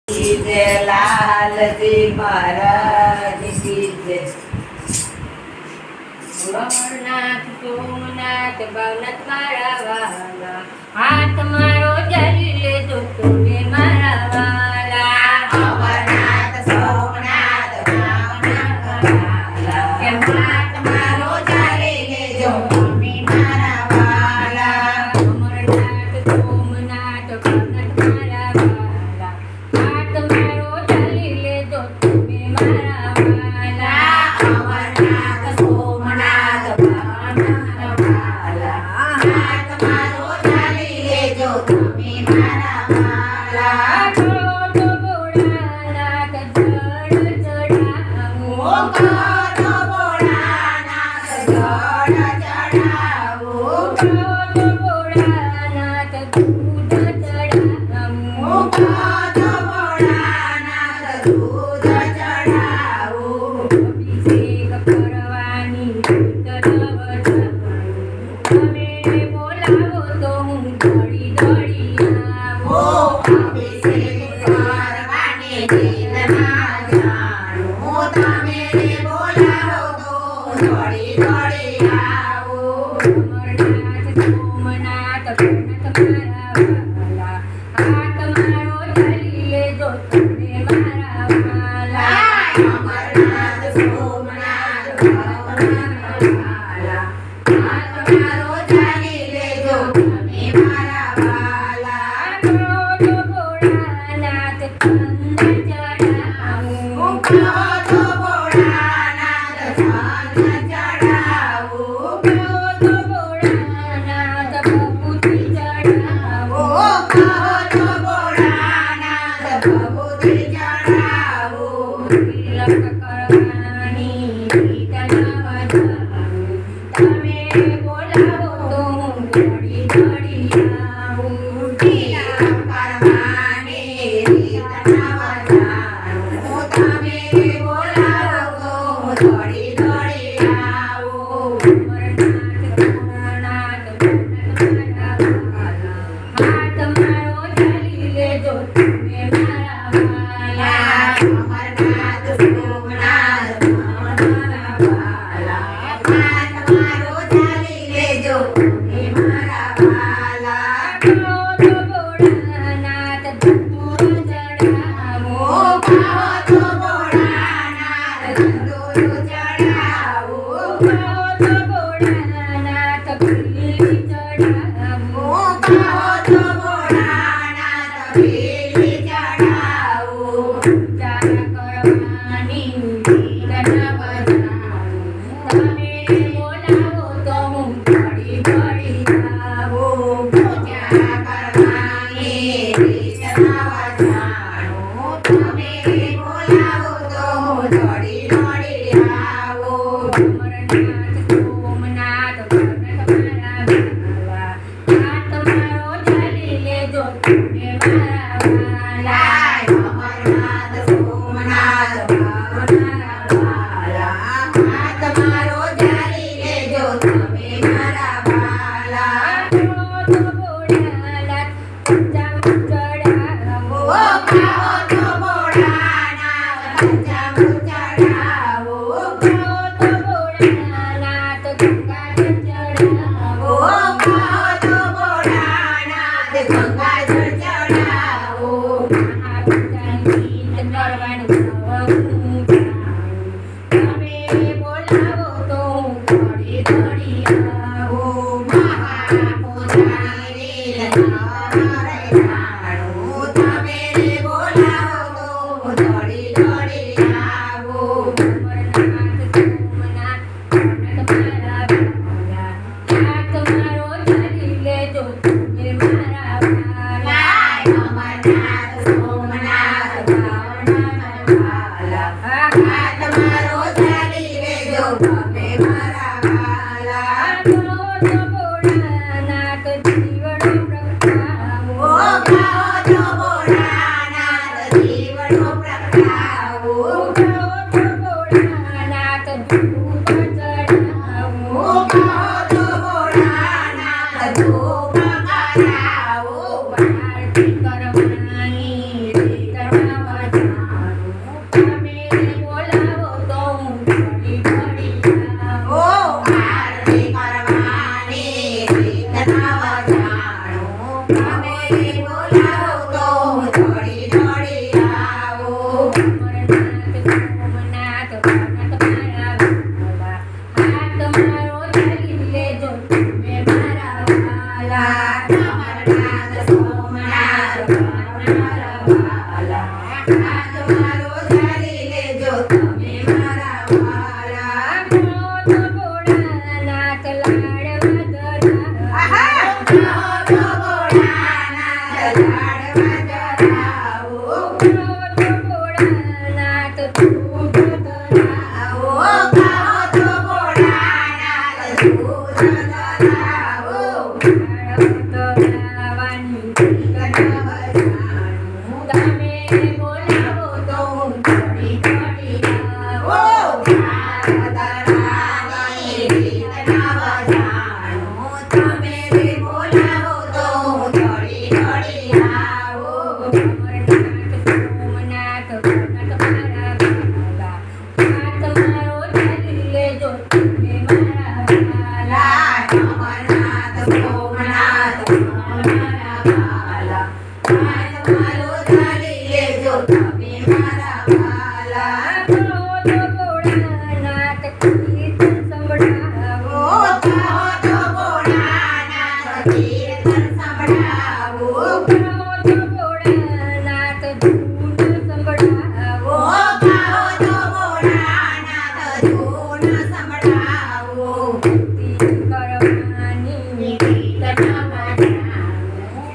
જય લાલજી મહારાજ કી જય. અમરનાથ સોમનાથ ભવનાથ મારા વાલા, હાથ મારો જરી લેજો તમે મારા વાલા. અમરનાથ સોમનાથ ભવનાથ વાલા, હાથ મારો જારી લેજો તમે મારા વાલા. અમરનાથ સોમનાથ ભવનાથ મારા વાલા, હાથ મારો જરી લેજો તમે મારા વાલા. અમરનાથ સોમનાથ ભવનાથ વાલા, હાથ મારો જારી લેજો તમે મારા વાલા. તો ભોળાનાથ જળ ચડાવું, કરો ભોળાનાથ જળ ચડાવું, તો ભોળાનાથ દૂધ ચડાવું, કરો ભોળાનાથ દૂધ ચડાવું. અભિષેક કરવાની રીત નવજાવું, તમે બોલાવો તો હું દોડી દોડી ઓ આવું. અભિષેક કરવાની રીત ના જાણું, તમે બોલાવો તો દોડી દોડી આવું. અમરનાથ સોમનાથ ભવનાથ મારા વાલા, હાથ મારો જરી લેજો તમે મારા વાલા. અમરનાથ સોમનાથ ભવનાથ વાલા, હાથ મારો જારી લેજો તમે મારા વાલા. તો ભોળાનાથ ચંદ્ર ચડાવું, કરો ભોળાનાથ ચંદ્ર ચડાવું, તો ભોળાનાથ ભભૂતિ ચડાવું, કરો ભોળાનાથ ભભૂતિ ચડાવું. તિલક કરવાની રીત નવજાવું, તમે બોલાવો તો હું દોડી દોડી આવું. તિલક કરવાની રીત નવ જાણું, તમે બોલાવો તો દોડી દોડી આવું. અમરનાથ સોમનાથ ભવનાથ મારા વાલા, હાથ મારો જરી લેજો તમે મારા વાલા. અમરનાથ સોમનાથ ભવનાથ વાલા, હાથ મારો જારી લેજો તમે મારા વાલા. તો ભોળાનાથ ધતૂર ચડાવું, તો ભોળાનાથ ધતૂર ચડાવું, તો ભોળાનાથ પીલી ચડાવું, તો ભોળાનાથ પીલી ચડાવું. પૂજા કરવાની રીત નવજાવું, તમે બોલાવો તો હું દોડી દોડી આવું. પૂજા કરવાની રીત નવ જાણું, તમે બોલાવો તો દોડી દોડી આવું. અમરનાથ સોમનાથ ભવનાથ મારા વાલા, હાથ મારો જરી લેજો તમે મારા વાલા. અમરનાથ સોમનાથ ભવનાથ વાલા, હાથ મારો જારી લેજો તમે મારા વાલા. તો ભોળાનાથ પંચામૃત ચડાવો, તો ભોળાનાથ પંચામૃત ચડાવો, તો ભોળાનાથ ગંગાજળ ચડાવો, તો ભોળાનાથ ગંગાજળ ચડાવો. મહાપૂજાની રીત કરવાનું સૌનું જાણું, તમે બોલાવો તો હું દોડી દોડી આવું. મહાપૂજાની રીત નવરે જાણું, તમે બોલાવો તો દોડી દોડી આવું. અમરનાથ સોમનાથ ભવનાથ મારા વાલા, હાથ મારો જરી લેજો તમે મારા વાલા. અમરનાથ સોમનાથ ભવનાથ વાલા, હાથ મારો ઝાલી લેજો તમે મારા વાલા. કહો તો ભોળાનાથ લાડવા આહા! ધરાવો. કહો તો ભોળાનાથ લાડવા ધરાવો. કહો તો ભોળાનાથ દૂધ ધરાવો. કહો તો ભોળાનાથ દૂધ ધરાવો. લાડવા ધરાવવાની તમે બોલાવો તો હું થોડી થોડી આવો. અમરનાથ સોમનાથ ભગત મારા વાલા. હાથ મારો ઝાલી લેજો તમે મારા વાલા. કહો તો ભોળાનાથ કીર્તન સંભળાવો. કહો તો ભોળાનાથ ધૂન સંભળાવો. ભક્તિ કરવાની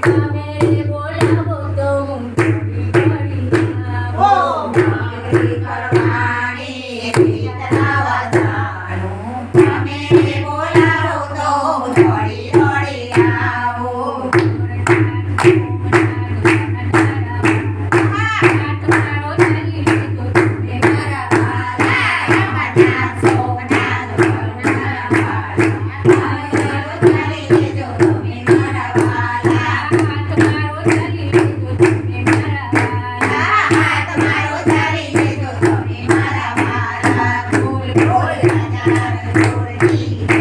તમે બોલાવો તો હું ઘડી ઘડી આવો. બોલાવો તો થોડી